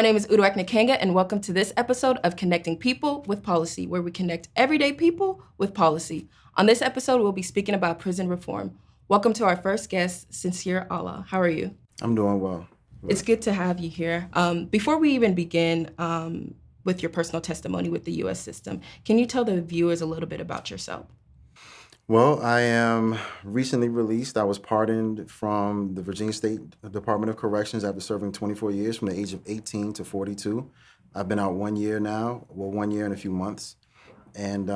My name is Uduak Nakanga, and welcome to this episode of Connecting People with Policy, where we connect everyday people with policy. On this episode, we'll be speaking about prison reform. Welcome to our first guest, Sincere Allah. How are you? I'm doing well. It's good to have you here. Before we even begin with your personal testimony with the U.S. system, can you tell the viewers a little bit about yourself? Well, I am recently released. I was pardoned from the Virginia State Department of Corrections after serving 24 years from the age of 18 to 42. I've been out 1 year now, 1 year and a few months. And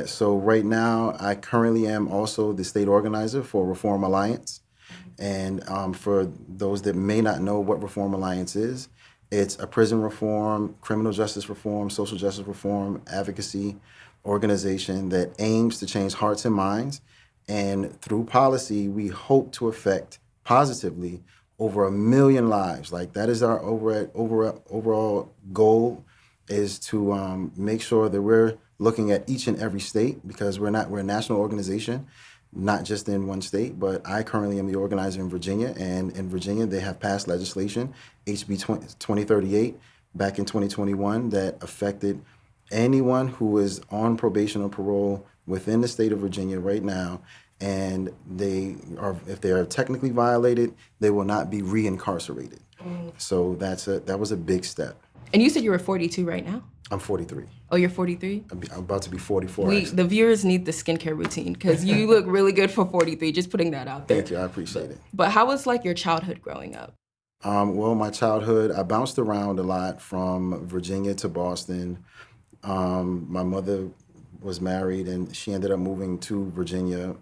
so right now I currently am also the state organizer for Reform Alliance. And for those that may not know what Reform Alliance is, it's a prison reform, criminal justice reform, social justice reform, advocacy organization that aims to change hearts and minds. And through policy, we hope to affect positively over 1 million lives. Like that is our overall goal, is to make sure that we're looking at each and every state, because we're a national organization, not just in one state. But I currently am the organizer in Virginia, and in Virginia they have passed legislation, HB 2038, back in 2021, that affected anyone who is on probation or parole within the state of Virginia right now, and if they are technically violated, they will not be reincarcerated. So that was a big step. And you said you were 42 right now? I'm 43. Oh, you're 43? I'm about to be 44. The viewers need the skincare routine because you look really good for 43, just putting that out there. Thank you, I appreciate it. But how was like your childhood growing up? Well, my childhood, I bounced around a lot from Virginia to Boston. My mother was married and she ended up moving to Virginia.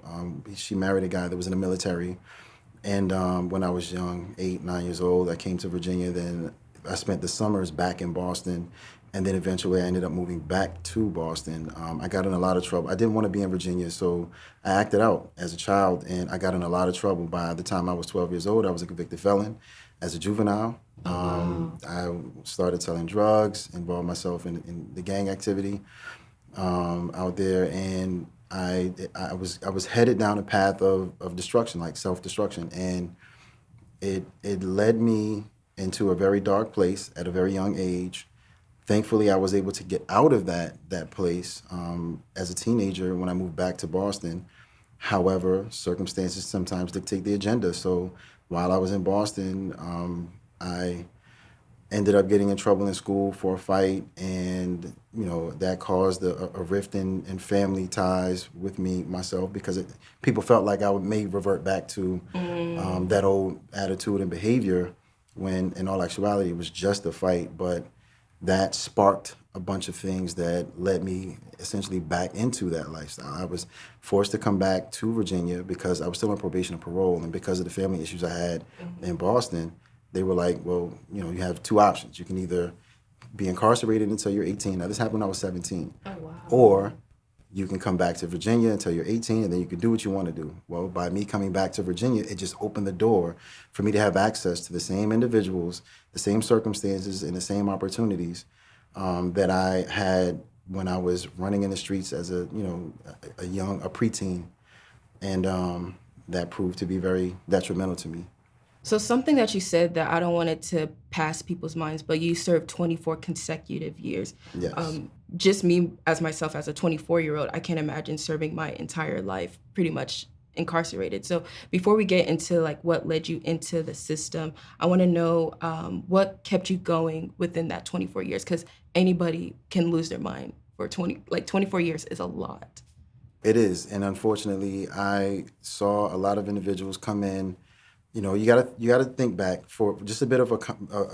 She married a guy that was in the military. And when I was young, 8, 9 years old, I came to Virginia. Then I spent the summers back in Boston. And then eventually I ended up moving back to Boston. I got in a lot of trouble. I didn't want to be in Virginia, so I acted out as a child, and I got in a lot of trouble. By the time I was 12 years old, I was a convicted felon as a juvenile. I started selling drugs, involved myself in the gang activity out there, and I was headed down a path of destruction, like self-destruction, and it led me into a very dark place at a very young age. Thankfully, I was able to get out of that place as a teenager when I moved back to Boston. However, circumstances sometimes dictate the agenda. So while I was in Boston, I ended up getting in trouble in school for a fight, and that caused a rift in family ties with myself, because people felt like I may revert back to that old attitude and behavior, when in all actuality it was just a fight. But that sparked a bunch of things that led me essentially back into that lifestyle. I was forced to come back to Virginia because I was still on probation and parole, and because of the family issues I had in Boston, they were like, well, you have 2 options. You can either be incarcerated until you're 18. Now, this happened when I was 17. Oh, wow. Or you can come back to Virginia until you're 18, and then you can do what you want to do. Well, by me coming back to Virginia, it just opened the door for me to have access to the same individuals, the same circumstances, and the same opportunities that I had when I was running in the streets as a preteen. And that proved to be very detrimental to me. So something that you said that I don't want it to pass people's minds, but you served 24 consecutive years. Yes. Just me as myself as a 24-year-old, I can't imagine serving my entire life pretty much incarcerated. So before we get into like what led you into the system, I want to know what kept you going within that 24 years, because anybody can lose their mind for 24 years is a lot. It is, and unfortunately, I saw a lot of individuals come in. You gotta think back for just a bit of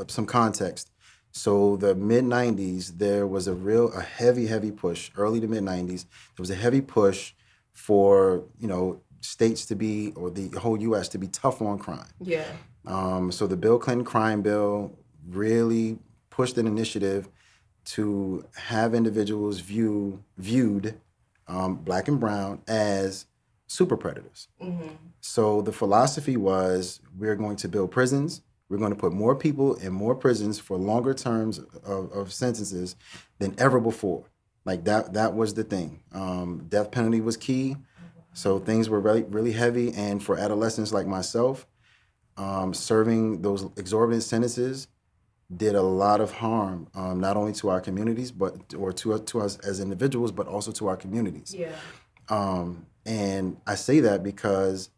some context. So the mid '90s, there was a heavy push. Early to mid '90s, there was a heavy push for states to be, or the whole U.S. to be tough on crime. Yeah. So the Bill Clinton crime bill really pushed an initiative to have individuals viewed, black and brown, as super predators. Mm-hmm. So the philosophy was, we're going to build prisons. We're going to put more people in more prisons for longer terms of sentences than ever before. Like that was the thing. Death penalty was key. So things were really, really heavy. And for adolescents like myself, serving those exorbitant sentences did a lot of harm, not only to our communities, but or to us as individuals, but also to our communities. Yeah. And I say that because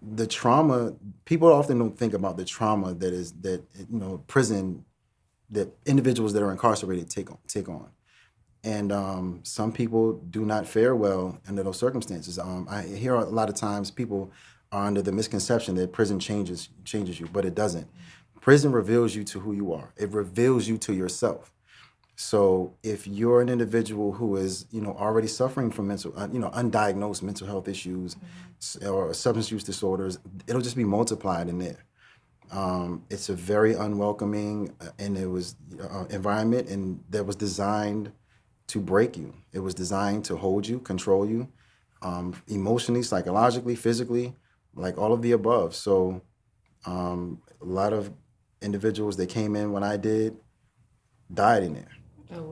the trauma, people often don't think about the trauma that prison, that individuals that are incarcerated take on. And some people do not fare well under those circumstances. I hear a lot of times people are under the misconception that prison changes you, but it doesn't. Prison reveals you to who you are. It reveals you to yourself. So if you're an individual who is, already suffering from undiagnosed mental health issues or substance use disorders, it'll just be multiplied in there. It's a very unwelcoming and it was environment, and that was designed to break you. It was designed to hold you, control you, emotionally, psychologically, physically, like all of the above. So a lot of individuals that came in when I did died in there. Oh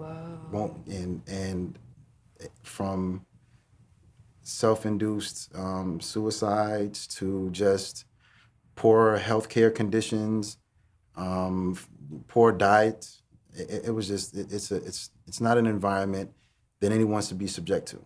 wow. And from self-induced suicides to just poor healthcare conditions, poor diet. It was just it's not an environment that anyone wants to be subject to.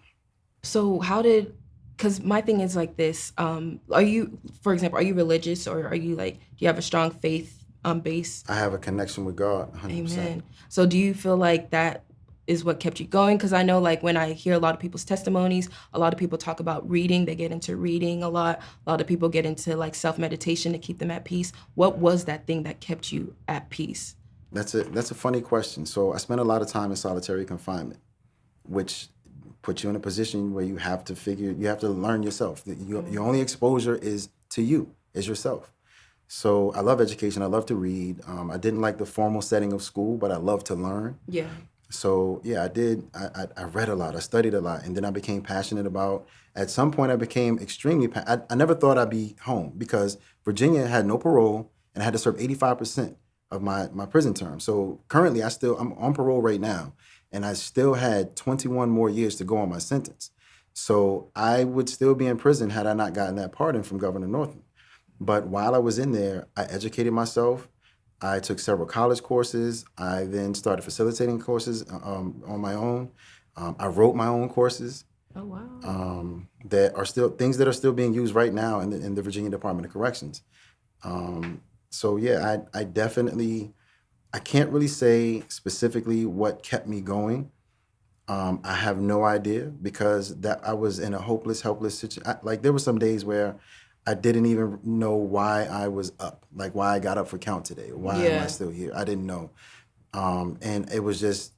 So how did, because my thing is like this, are you, for example, are you religious, or are you like, do you have a strong faith base? I have a connection with God, 100%. Amen. So do you feel like that is what kept you going? Because I know, like, when I hear a lot of people's testimonies, a lot of people talk about reading. They get into reading a lot. A lot of people get into like self-meditation to keep them at peace. What was that thing that kept you at peace? That's a funny question. So I spent a lot of time in solitary confinement, which puts you in a position where you have to learn yourself. Your only exposure is to you, is yourself. So I love education. I love to read. I didn't like the formal setting of school, but I love to learn. Yeah. So yeah, I did. I read a lot. I studied a lot, and then I became passionate about. At some point, I became extremely. I never thought I'd be home because Virginia had no parole, and I had to serve 85% of my prison term. So currently, I'm on parole right now, and I still had 21 more years to go on my sentence. So I would still be in prison had I not gotten that pardon from Governor Northam. But while I was in there, I educated myself. I took several college courses. I then started facilitating courses on my own. I wrote my own courses Oh wow. that are still things that are still being used right now in the Virginia Department of Corrections. So yeah, I definitely, I can't really say specifically what kept me going. I have no idea because that I was in a hopeless, helpless situation. Like there were some days where I didn't even know why I was up, like why I got up for count today. Why am I Yeah. still here? I didn't know. And it was just,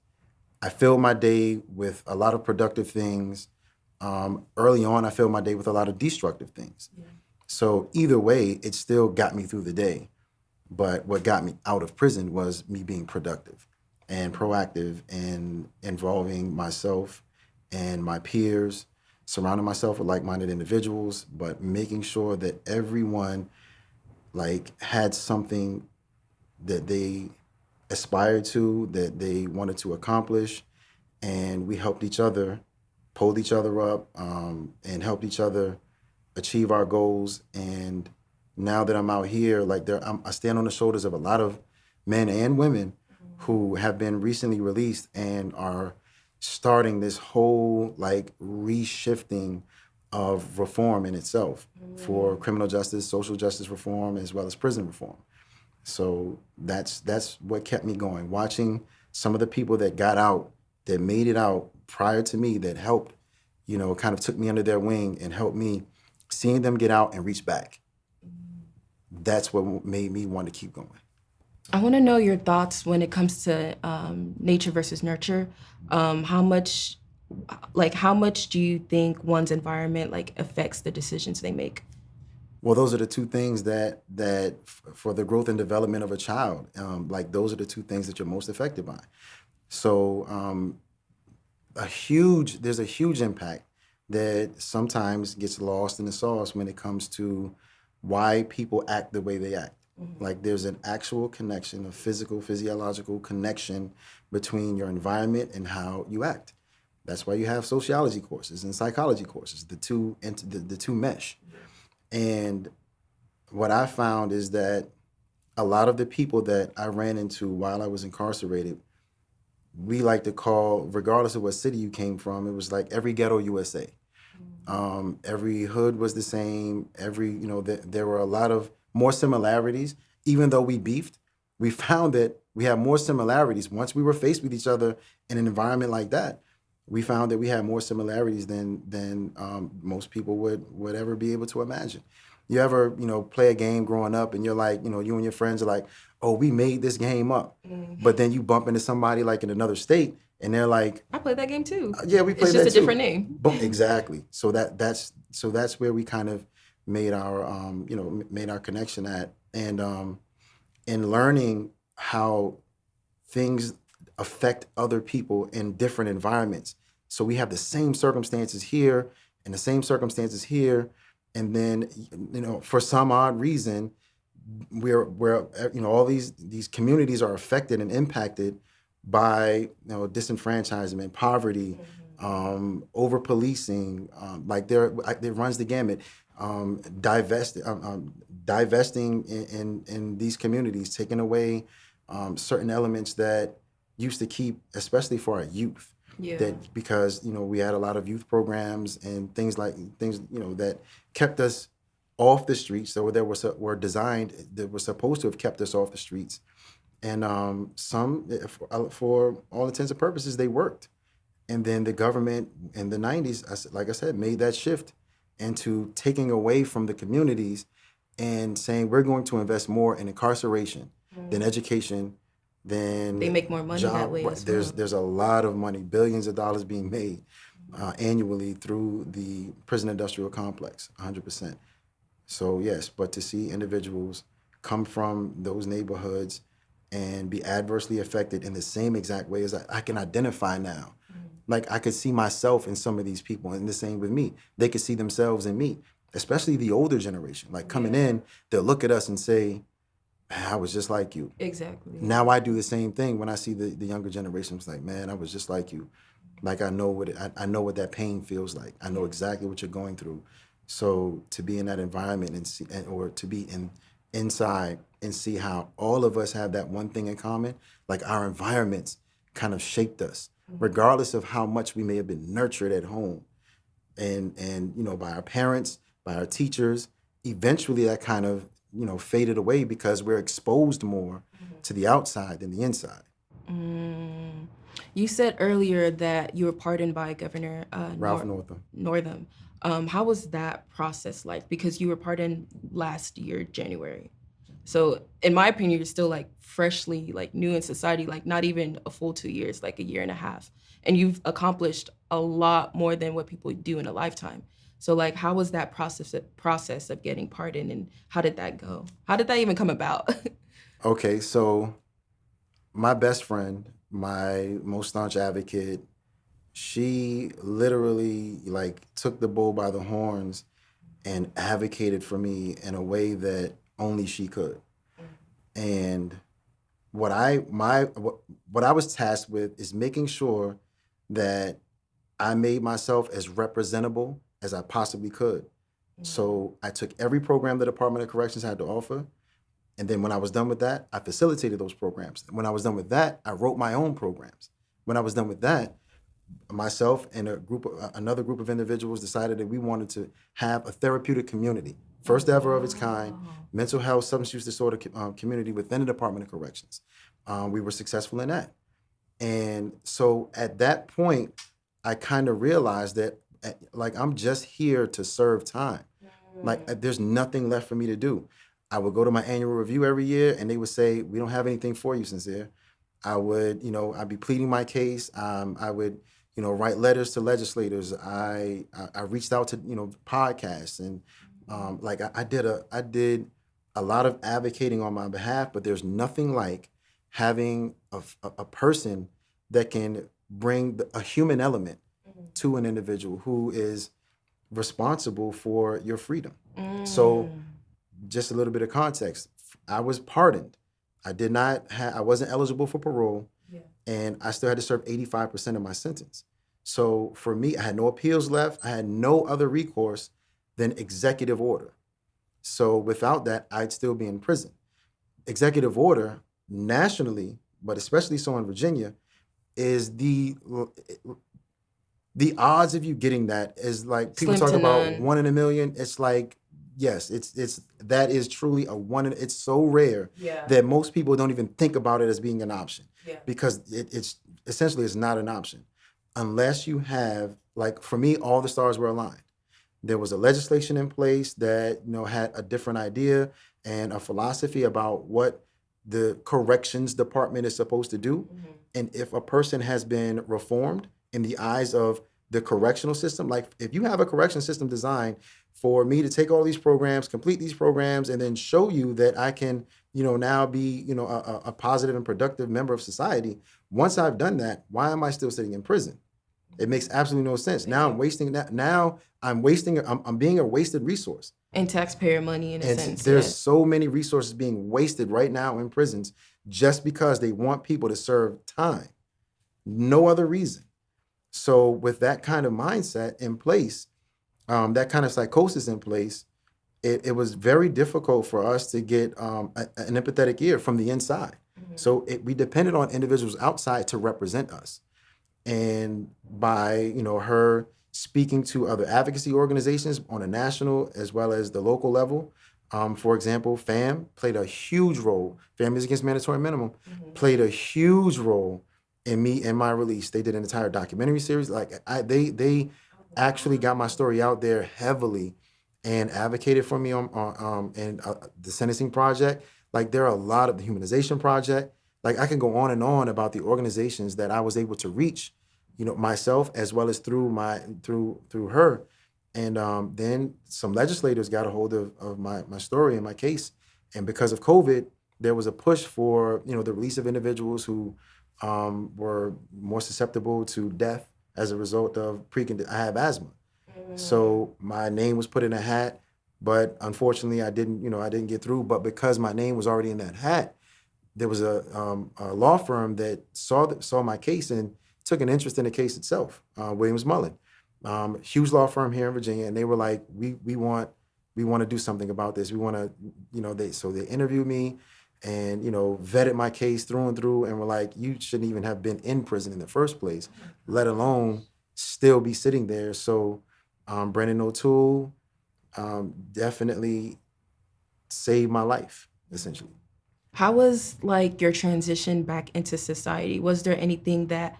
I filled my day with a lot of productive things. Early on, I filled my day with a lot of destructive things. Yeah. So either way, it still got me through the day. But what got me out of prison was me being productive and proactive and involving myself and my peers, surrounding myself with like-minded individuals, but making sure that everyone like had something that they aspired to, that they wanted to accomplish, and we helped each other, pulled each other up, and helped each other achieve our goals. And now that I'm out here, like I stand on the shoulders of a lot of men and women who have been recently released and are starting this whole like reshifting of reform in itself for criminal justice, social justice reform, as well as prison reform. So that's what kept me going. Watching some of the people that got out, that made it out prior to me, that helped, kind of took me under their wing and helped me, seeing them get out and reach back. That's what made me want to keep going. I want to know your thoughts when it comes to nature versus nurture. How much, how much do you think one's environment like affects the decisions they make? Well, those are the two things for the growth and development of a child, like those are the two things that you're most affected by. So there's a huge impact that sometimes gets lost in the sauce when it comes to why people act the way they act. Like there's an actual connection, a physiological connection between your environment and how you act. That's why you have sociology courses and psychology courses. The two mesh. And what I found is that a lot of the people that I ran into while I was incarcerated, we like to call, regardless of what city you came from, it was like every ghetto USA. Every hood was the same. There were a lot of more similarities. Even though we beefed, we found that we had more similarities. Once we were faced with each other in an environment like that, we found that we had more similarities than most people would ever be able to imagine. You ever, play a game growing up and you're like, you and your friends are like, oh, we made this game up. But then you bump into somebody like in another state and they're like, I played that game too. yeah, we It's played just that a different too. name. But exactly. So that's where we kind of made our made our connection at, and in learning how things affect other people in different environments. So we have the same circumstances here and the same circumstances here, and then for some odd reason we're all these communities are affected and impacted by disenfranchisement, poverty, over policing, like it runs the gamut, divesting in these communities, taking away certain elements that used to keep, especially for our youth. Yeah. That because we had a lot of youth programs and things that kept us off the streets, so that were designed, that were supposed to have kept us off the streets, and some, for all intents and purposes, they worked. And then the government in the 90s, like I said, made that shift into taking away from the communities and saying we're going to invest more in incarceration than education, They than make more money that job. way Right. as There's well. there's a lot of money, billions of dollars being made annually through the prison industrial complex, 100%. So yes, but to see individuals come from those neighborhoods and be adversely affected in the same exact way as I can identify now. Like I could see myself in some of these people, and the same with me. They could see themselves in me, especially the older generation. Like coming in, they'll look at us and say, I was just like you. Exactly. Now I do the same thing when I see the younger generation. It's like, man, I was just like you. Like I know I know what that pain feels like. I know exactly what you're going through. So to be in that environment and see, or to be inside and see how all of us have that one thing in common, like our environments kind of shaped us, regardless of how much we may have been nurtured at home and by our parents, by our teachers. Eventually that kind of faded away because we're exposed more to the outside than the inside. Mm. You said earlier that you were pardoned by Governor Ralph Northam. Northam. How was that process like? Because you were pardoned last year, January. So in my opinion, you're still like freshly like new in society, like not even a full 2 years, like a year and a half. And you've accomplished a lot more than what people do in a lifetime. So like how was that process of getting pardoned, and how did that go? How did that even come about? Okay, so my best friend, my most staunch advocate, she literally like took the bull by the horns and advocated for me in a way that only she could. And what I was tasked with is making sure that I made myself as representable as I possibly could. So I took every program the Department of Corrections had to offer. And then when I was done with that, I facilitated those programs. When I was done with that, I wrote my own programs. When I was done with that, myself and another group of individuals decided that we wanted to have a therapeutic community, first ever of its kind, mental health, substance use disorder community within the Department of Corrections. We were successful in that. And so at that point, I kind of realized that like I'm just here to serve time. Like there's nothing left for me to do. I would go to my annual review every year and they would say, we don't have anything for you, Sincere. I'd be pleading my case. I would, write letters to legislators. I reached out to, podcasts and I did a lot of advocating on my behalf, but there's nothing like having a person that can bring a human element to an individual who is responsible for your freedom. So just a little bit of context. I was pardoned. I wasn't eligible for parole, and I still had to serve 85% of my sentence. So for me, I had no appeals left. I had no other recourse than executive order. So without that, I'd still be in prison. executive order nationally, but especially so in Virginia, is the odds of you getting that is like people Slim talk to about none. 1 in a million. It's like, yes, it's that is truly a one. It's so rare Yeah. that most people don't even think about it as being an option Yeah. because it's essentially it's not an option unless you have, like, for me, all the stars were aligned. There was a legislation in place that had a different idea and a philosophy about what the corrections department is supposed to do. Mm-hmm. And if a person has been reformed in the eyes of the correctional system, like if you have a correction system designed for me to take all these programs, complete these programs, and then show you that I can, now be, a positive and productive member of society. Once I've done that, why am I still sitting in prison? It makes absolutely no sense. Thank Now I'm you. wasting that. Now I'm wasting. I'm being a wasted resource. And taxpayer money in a And sense, there's yeah. so many resources being wasted right now in prisons just because they want people to serve time. No other reason. So with that kind of mindset in place, that kind of psychosis in place, it was very difficult for us to get an empathetic ear from the inside. Mm-hmm. So we depended on individuals outside to represent us. And by her speaking to other advocacy organizations on a national as well as the local level, for example, FAM played a huge role. Families Against Mandatory Minimum played a huge role in me and my release. They did an entire documentary series. Like they actually got my story out there heavily and advocated for me on and the sentencing project. Like there are a lot of the humanization project. Like I can go on and on about the organizations that I was able to reach, myself as well as through her. And then some legislators got a hold of my story and my case. And because of COVID, there was a push for, the release of individuals who were more susceptible to death as a result of I have asthma. So my name was put in a hat, but unfortunately I didn't get through. But because my name was already in that hat, there was a law firm that saw my case and took an interest in the case itself, Williams Mullen, huge law firm here in Virginia, and they were like, we want to do something about this. We want to, they interviewed me and vetted my case through and through, and were like, you shouldn't even have been in prison in the first place, let alone still be sitting there. So Brendan O'Toole definitely saved my life, essentially. How was like your transition back into society? Was there anything that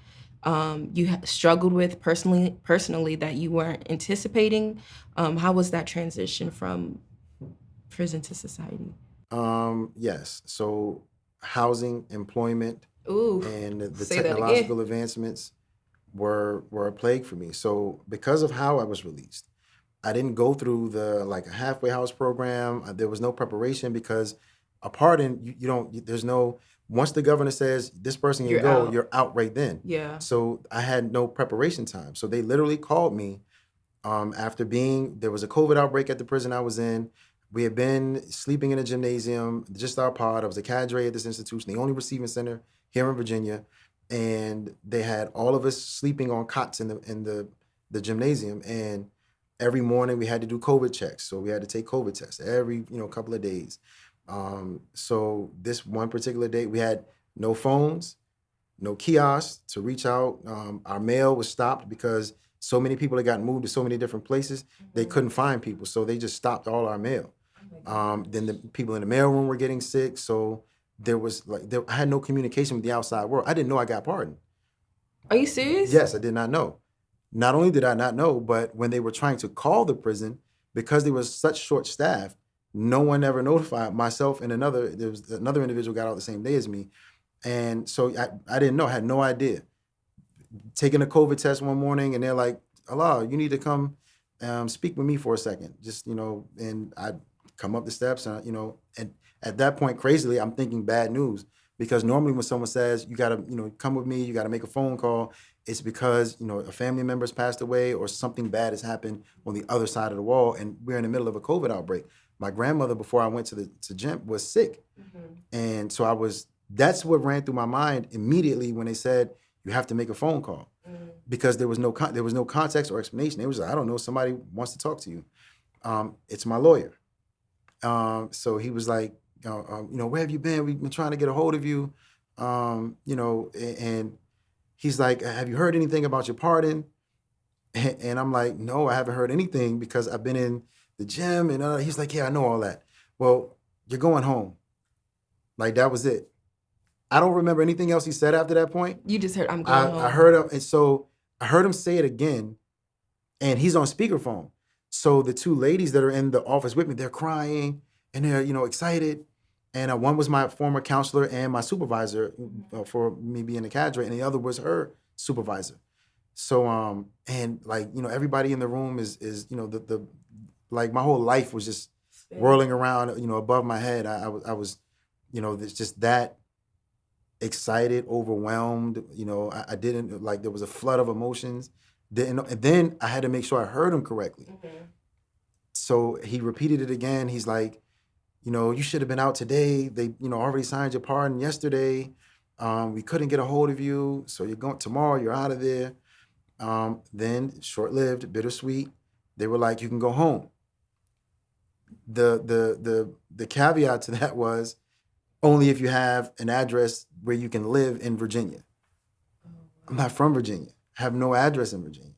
you struggled with personally that you weren't anticipating? How was that transition from prison to society? Yes. So housing, employment, Ooh, and the say that again. technological advancements were a plague for me. So because of how I was released, I didn't go through the like a halfway house program. There was no preparation because a pardon, you don't, there's no, once the governor says this person can You're go, out. you're out right then. Yeah. So I had no preparation time. So they literally called me after there was a COVID outbreak at the prison I was in. We had been sleeping in a gymnasium, just our pod. I was a cadre at this institution, the only receiving center here in Virginia. And they had all of us sleeping on cots in the gymnasium. And every morning we had to do COVID checks. So we had to take COVID tests every, couple of days. So this one particular day, we had no phones, no kiosks to reach out. Our mail was stopped because so many people had gotten moved to so many different places, they couldn't find people. So they just stopped all our mail. Then the people in the mailroom were getting sick. So I had no communication with the outside world. I didn't know I got pardoned. Are you serious? Yes, I did not know. Not only did I not know, but when they were trying to call the prison, because they were such short staffed, no one ever notified myself and there was another individual got out the same day as me. And so I didn't know, I had no idea. Taking a COVID test one morning and they're like, Allah, you need to come speak with me for a second. Just, and I come up the steps and, and at that point, crazily, I'm thinking bad news because normally when someone says you got to, come with me, you got to make a phone call, it's because, a family member's passed away or something bad has happened on the other side of the wall. And we're in the middle of a COVID outbreak. My grandmother, before I went to gym, was sick. And so that's what ran through my mind immediately when they said, you have to make a phone call because there was no context or explanation. It was like, I don't know, somebody wants to talk to you. It's my lawyer. So he was like, where have you been? We've been trying to get a hold of you. And he's like, have you heard anything about your pardon? And I'm like, no, I haven't heard anything because I've been in the gym. And he's like, yeah, I know all that. Well, you're going home. Like, that was it. I don't remember anything else he said after that point. You just heard, I'm going home. I heard him. And so I heard him say it again, and he's on speakerphone. So the two ladies that are in the office with me, they're crying and they're, excited. And one was my former counselor and my supervisor for me being a cadre, and the other was her supervisor. So, and like, everybody in the room is the like my whole life was just whirling around, above my head. I was, it's just that excited, overwhelmed. I didn't like, there was a flood of emotions. And then I had to make sure I heard him correctly. Mm-hmm. So he repeated it again. He's like, you should have been out today. They, already signed your pardon yesterday. We couldn't get a hold of you. So you're going tomorrow, you're out of there. Then short-lived, bittersweet. They were like, you can go home. The caveat to that was only if you have an address where you can live in Virginia. I'm not from Virginia. I have no address in Virginia.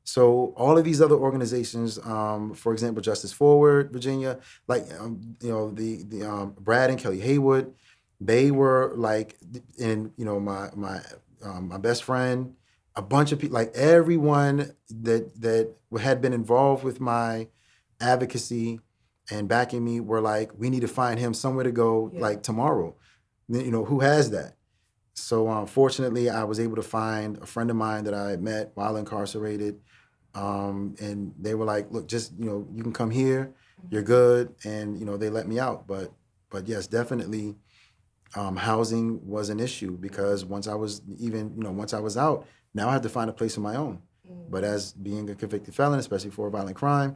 So all of these other organizations, for example, Justice Forward, Virginia, like the Brad and Kelly Haywood, they were like, and my best friend, a bunch of people, like everyone that had been involved with my advocacy and backing me were like, we need to find him somewhere to go, like tomorrow. Who has that? So fortunately, I was able to find a friend of mine that I had met while incarcerated. And they were like, look, just, you can come here, you're good. And, they let me out. But yes, definitely housing was an issue because once I was out, now I had to find a place of my own. But as being a convicted felon, especially for a violent crime,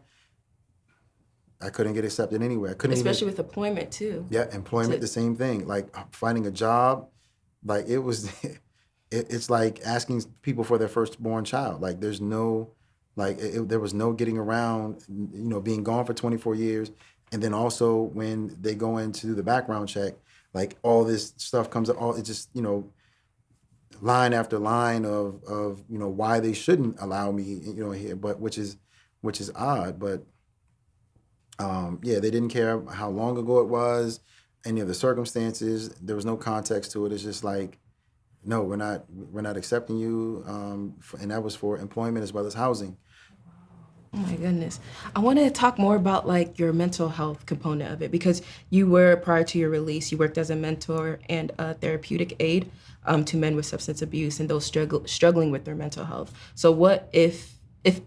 I couldn't get accepted anywhere. I couldn't Especially with employment too. Yeah, employment, the same thing. Like finding a job, like it was, it's like asking people for their firstborn child. Like there's no, there was no getting around, being gone for 24 years. And then also when they go in to do the background check, like all this stuff comes up, it just, line after line of why they shouldn't allow me, here, but which is odd. But they didn't care how long ago it was, any of the circumstances. There was no context to it. It's just like, no, we're not accepting you. And that was for employment as well as housing. Oh my goodness. I want to talk more about like your mental health component of it because prior to your release, you worked as a mentor and a therapeutic aide to men with substance abuse and those struggling with their mental health. So what, if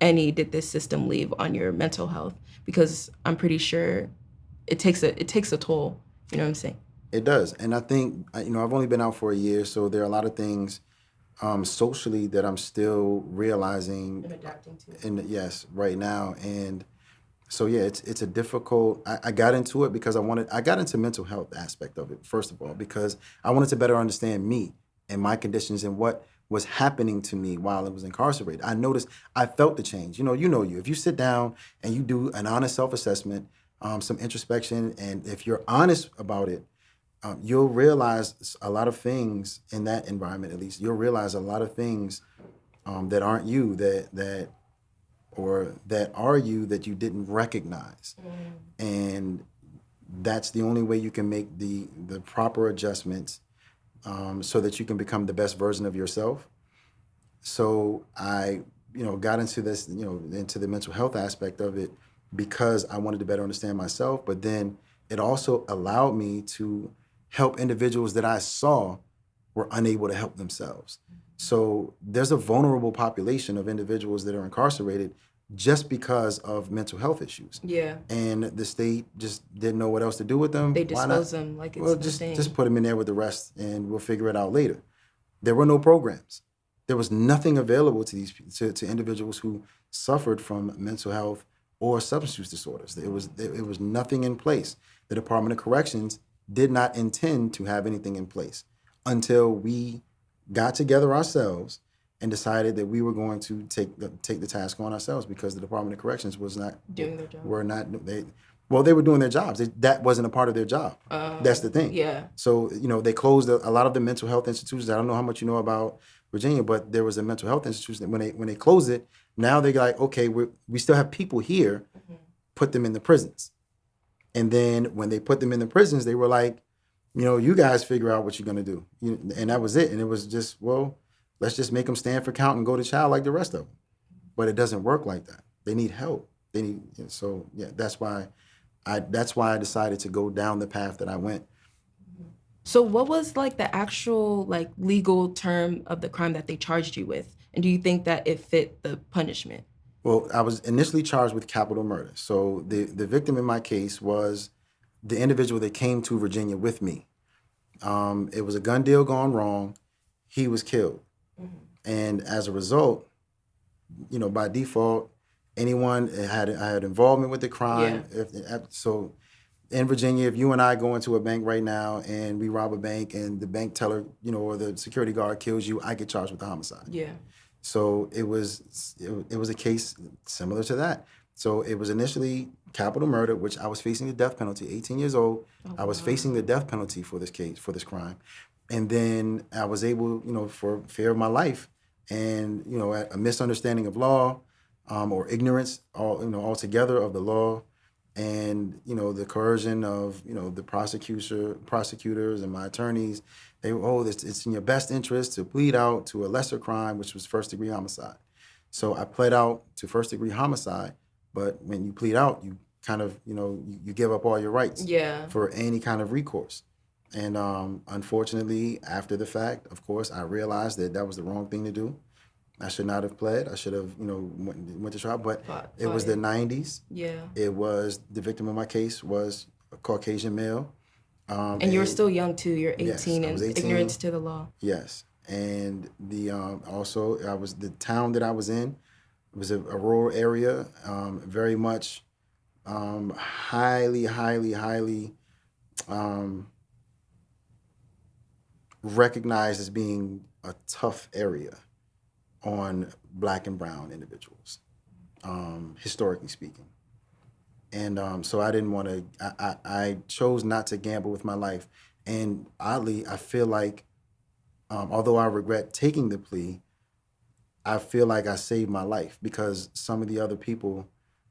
any, did this system leave on your mental health? Because I'm pretty sure it takes a toll. You know what I'm saying? It does. And I think, I've only been out for a year, so there are a lot of things socially that I'm still realizing And adapting to. Yes, right now. And so, yeah, it's a difficult, I got into it because I got into mental health aspect of it, first of all, because I wanted to better understand me and my conditions and what was happening to me while I was incarcerated. I felt the change. If you sit down and you do an honest self-assessment, some introspection, and if you're honest about it, you'll realize a lot of things in that environment. At least you'll realize a lot of things that aren't you, that are you that you didn't recognize. And that's the only way you can make the proper adjustments so that you can become the best version of yourself. So I got into this, into the mental health aspect of it because I wanted to better understand myself, but then it also allowed me to help individuals that I saw were unable to help themselves. So there's a vulnerable population of individuals that are incarcerated just because of mental health issues. Yeah. And the state just didn't know what else to do with them. They dispose them like it's just put them in there with the rest and we'll figure it out later. There were no programs. There was nothing available to these to individuals who suffered from mental health or substance use disorders. It was nothing in place. The Department of Corrections did not intend to have anything in place until we got together ourselves and decided that we were going to take the task on ourselves because the Department of Corrections was not doing their job. Well, they were doing their jobs. That wasn't a part of their job. That's the thing. Yeah. So, they closed a lot of the mental health institutions. I don't know how much you know about Virginia, but there was a mental health institution that when they closed it, now they're like, okay, we still have people here, put them in the prisons. And then when they put them in the prisons, they were like, you guys figure out what you're going to do. And that was it. And it was just, well, let's just make them stand for count and go to trial like the rest of them. But it doesn't work like that. They need help. They need, so yeah, that's why I decided to go down the path that I went. So what was like the actual like legal term of the crime that they charged you with? And do you think that it fit the punishment? Well, I was initially charged with capital murder. So the victim in my case was the individual that came to Virginia with me. It was a gun deal gone wrong. He was killed. And as a result, by default, anyone had involvement with the crime. So in Virginia, if you and I go into a bank right now and we rob a bank and the bank teller, or the security guard kills you, I get charged with the homicide. Yeah. So it was a case similar to that. So it was initially capital murder, which I was facing the death penalty. 18 years old, I was facing the death penalty for this crime, and then I was able, for fear of my life, and a misunderstanding of law, or ignorance, altogether of the law, and the coercion of the prosecutors and my attorneys. They were, it's in your best interest to plead out to a lesser crime, which was first-degree homicide. So I pled out to first-degree homicide, but when you plead out, you kind of you give up all your rights for any kind of recourse. And unfortunately, after the fact, of course, I realized that was the wrong thing to do. I should not have pled. I should have, went to trial. But it was the 90s. Yeah. It was, the victim of my case was a Caucasian male. And you were still young too. You're 18, yes, I was 18. Ignorance to the law. Yes. And also, the town that I was in was a rural area, very much highly, highly, highly recognized as being a tough area on Black and brown individuals, historically speaking. And so I didn't want to, I chose not to gamble with my life. And oddly, I feel like, although I regret taking the plea, I feel like I saved my life, because some of the other people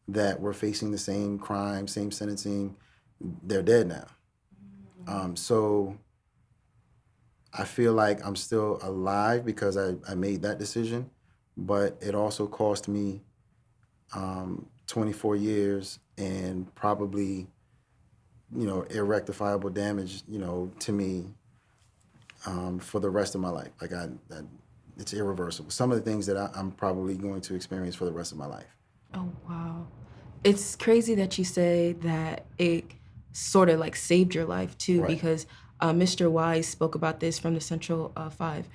that were facing the same crime, same sentencing, they're dead now. So I feel like I'm still alive because I made that decision, but it also cost me 24 years and probably, irrectifiable damage, to me, for the rest of my life. Like it's irreversible. Some of the things that I'm probably going to experience for the rest of my life. Oh, wow. It's crazy that you say that it sort of like saved your life too, Right. because Mr. Wise spoke about this from the Central Five.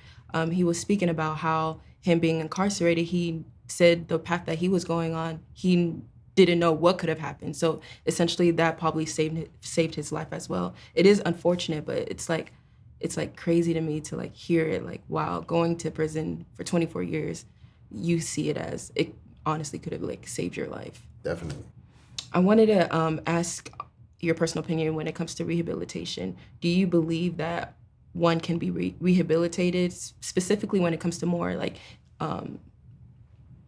He was speaking about how him being incarcerated, he said the path that he was going on, he didn't know what could have happened. So essentially that probably saved his life as well. It is unfortunate, but it's like crazy to me to like hear it, like, wow, going to prison for 24 years, you see it as it honestly could have like saved your life. Definitely. I wanted to ask your personal opinion when it comes to rehabilitation. Do you believe that one can be rehabilitated, specifically when it comes to more like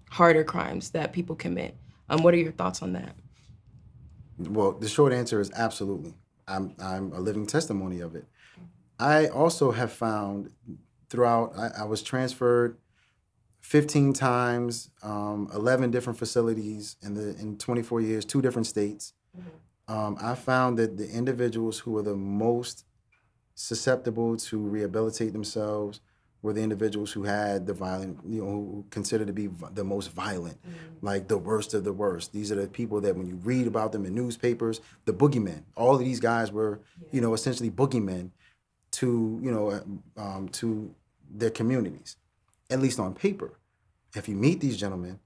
harder crimes that people commit? What are your thoughts on that? Well, the short answer is absolutely. I'm a living testimony of it. I also have found throughout, I was transferred 15 times, 11 different facilities in 24 years, 2 different states. I found that the individuals who were the most susceptible to rehabilitate themselves were the individuals who had the violent, who considered to be the most violent, like the worst of the worst. These are the people that when you read about them in newspapers, the boogeymen, all of these guys were, essentially boogeymen to their communities, at least on paper. If you meet these gentlemen,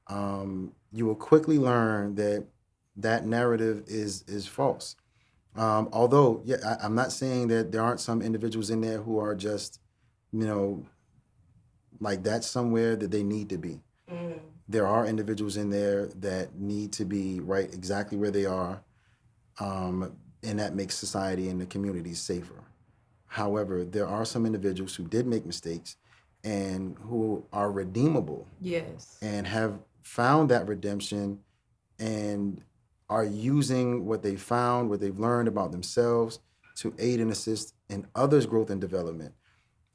you will quickly learn that narrative is false. Although, I'm not saying that there aren't some individuals in there who are just, like that's somewhere that they need to be. There are individuals in there that need to be right exactly where they are. and that makes society and the community safer. However, there are some individuals who did make mistakes and who are redeemable Yes. and have found that redemption and are using what they found, what they've learned about themselves to aid and assist in others' growth and development.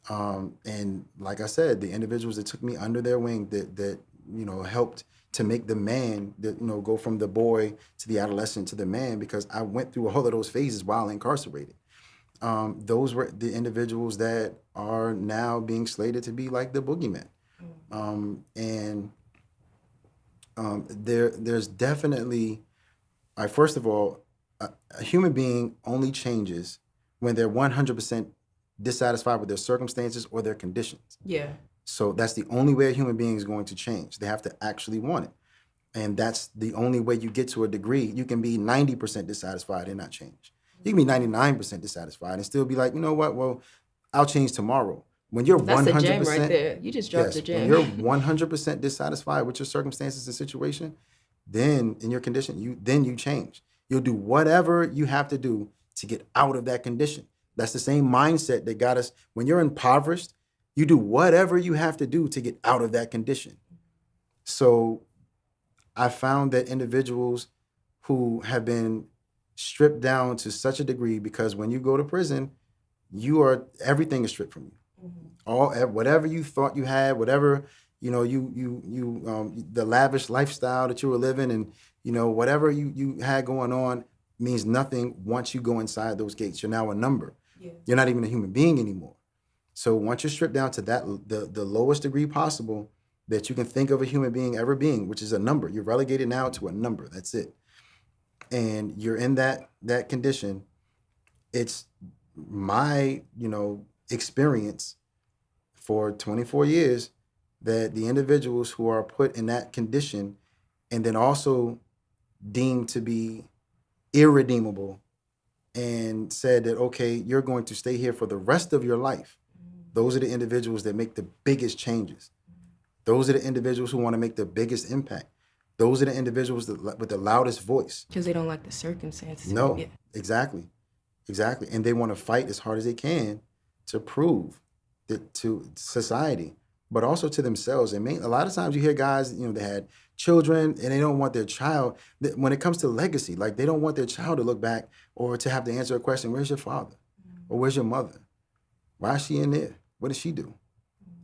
And like I said, the individuals that took me under their wing that helped to make the man that go from the boy to the adolescent to the man, because I went through all of those phases while incarcerated. Those were the individuals that are now being slated to be like the boogeyman. And there's definitely, first of all, a human being only changes when they're 100% dissatisfied with their circumstances or their conditions. Yeah. So that's the only way a human being is going to change. They have to actually want it. And that's the only way you get to a degree. You can be 90% dissatisfied and not change. You can be 99% dissatisfied and still be like, you know what? Well, I'll change tomorrow. When you're That's a gem right 100%, there. You just dropped yes, the when gem. you're 100% dissatisfied with your circumstances and situation, then in your condition, you change. You'll do whatever you have to do to get out of that condition. That's the same mindset that got us. When you're impoverished, you do whatever you have to do to get out of that condition. So I found that individuals who have been stripped down to such a degree, because when you go to prison, everything is stripped from you. All whatever you thought you had, whatever the lavish lifestyle that you were living, and whatever you had going on means nothing once you go inside those gates. You're now a number. Yeah. You're not even a human being anymore. So once you're stripped down to that the lowest degree possible that you can think of a human being ever being, which is a number, you're relegated now to a number. That's it. And you're in that condition. It's my experience for 24 years that the individuals who are put in that condition and then also deemed to be irredeemable and said that, okay, you're going to stay here for the rest of your life. Those are the individuals that make the biggest changes. Those are the individuals who want to make the biggest impact. Those are the individuals with the loudest voice. Because they don't like the circumstances. No, Yeah. exactly. And they want to fight as hard as they can to prove that to society, but also to themselves. And a lot of times you hear guys, they had children and they don't want their child, when it comes to legacy, like they don't want their child to look back or to have to answer a question, where's your father? Or where's your mother? Why is she in there? What did she do?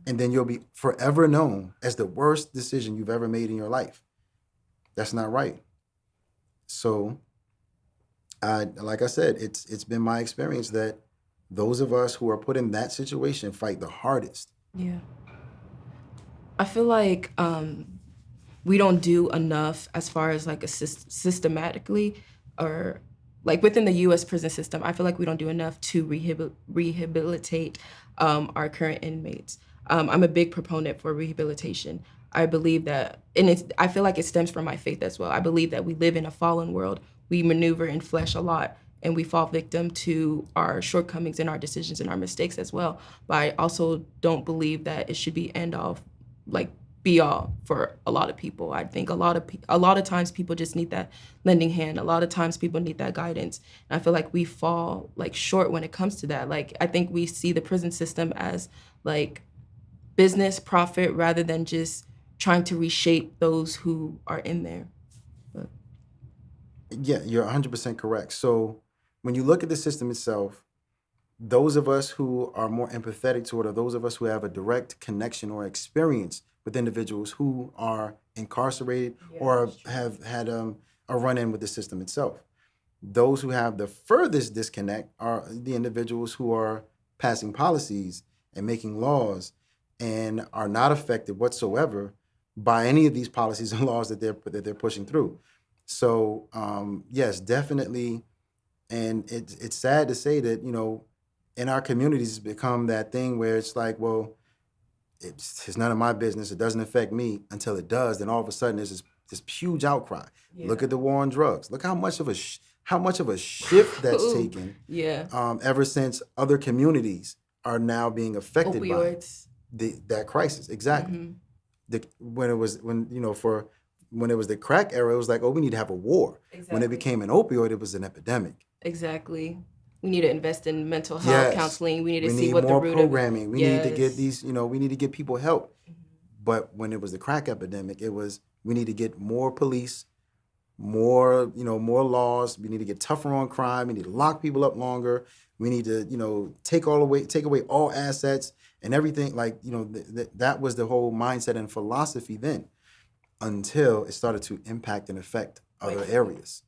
And then you'll be forever known as the worst decision you've ever made in your life. That's not right. So, like I said, it's been my experience that those of us who are put in that situation fight the hardest. Yeah. I feel like we don't do enough as far as like systematically, or like within the U.S. prison system. I feel like we don't do enough to rehabilitate our current inmates. I'm a big proponent for rehabilitation. I believe that, and I feel like it stems from my faith as well. I believe that we live in a fallen world. We maneuver in flesh a lot, and we fall victim to our shortcomings and our decisions and our mistakes as well. But I also don't believe that it should be end all, like be all for a lot of people. I think a lot of times people just need that lending hand. A lot of times people need that guidance. And I feel like we fall like short when it comes to that. Like I think we see the prison system as like business profit rather than just trying to reshape those who are in there. But Yeah, you're 100% correct. So when you look at the system itself, those of us who are more empathetic to it, or those of us who have a direct connection or experience with individuals who are incarcerated or have had a run-in with the system itself. Those who have the furthest disconnect are the individuals who are passing policies and making laws and are not affected whatsoever by any of these policies and laws that they're pushing through. So yes, definitely. And it's sad to say that, in our communities, it's become that thing where it's like, well, it's none of my business. It doesn't affect me until it does. Then all of a sudden, there's this huge outcry. Yeah. Look at the war on drugs. Look how much of a shift that's taken. Yeah. Ever since other communities are now being affected Opioids. by that crisis. Exactly. Mm-hmm. For when it was the crack era, it was like, oh, we need to have a war. Exactly. When it became an opioid, it was an epidemic. Exactly. We need to invest in mental health Yes. counseling. We need to We see need what the more root programming. of We need to get these, we need to get people help. But when it was the crack epidemic, it was we need to get more police, more, more laws. We need to get tougher on crime. We need to lock people up longer. We need to, take away all assets and everything. Like, that was the whole mindset and philosophy then, until it started to impact and affect other areas.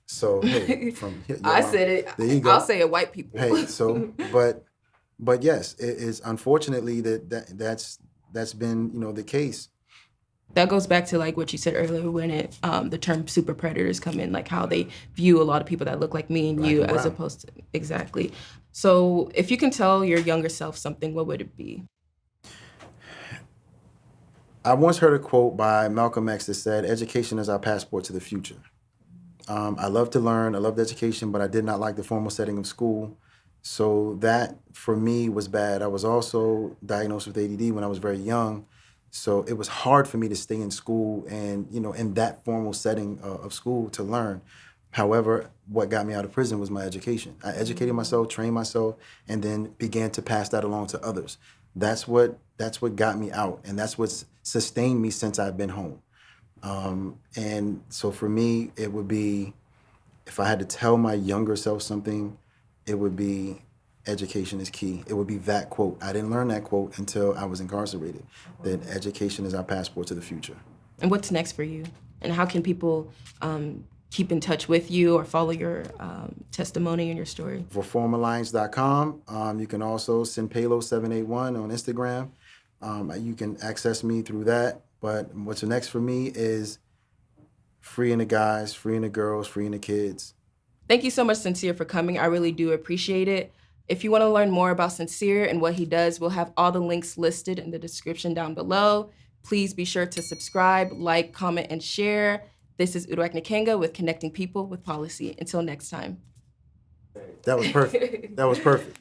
So hey, from here, I said it. There you go. I'll say it, white people. Hey, so but yes, it is unfortunately that's been the case. That goes back to like what you said earlier when the term super predators come in, like how they view a lot of people that look like me and Black you and as brown. opposed to exactly. So if you can tell your younger self something, what would it be? I once heard a quote by Malcolm X that said, "Education is our passport to the future." I love to learn. I loved education, but I did not like the formal setting of school. So that for me was bad. I was also diagnosed with ADD when I was very young. So it was hard for me to stay in school and, in that formal setting of school to learn. However, what got me out of prison was my education. I educated myself, trained myself, and then began to pass that along to others. That's what got me out, and that's what's sustained me since I've been home. And so for me, it would be, if I had to tell my younger self something, it would be education is key. It would be that quote. I didn't learn that quote until I was incarcerated, that education is our passport to the future. And what's next for you? And how can people keep in touch with you or follow your testimony and your story? Reformalliance.com. You can also send Palo781 on Instagram. You can access me through that. But what's next for me is freeing the guys, freeing the girls, freeing the kids. Thank you so much, Sincere, for coming. I really do appreciate it. If you want to learn more about Sincere and what he does, we'll have all the links listed in the description down below. Please be sure to subscribe, like, comment, and share. This is Uduak Nakenga with Connecting People with Policy. Until next time. That was perfect. That was perfect.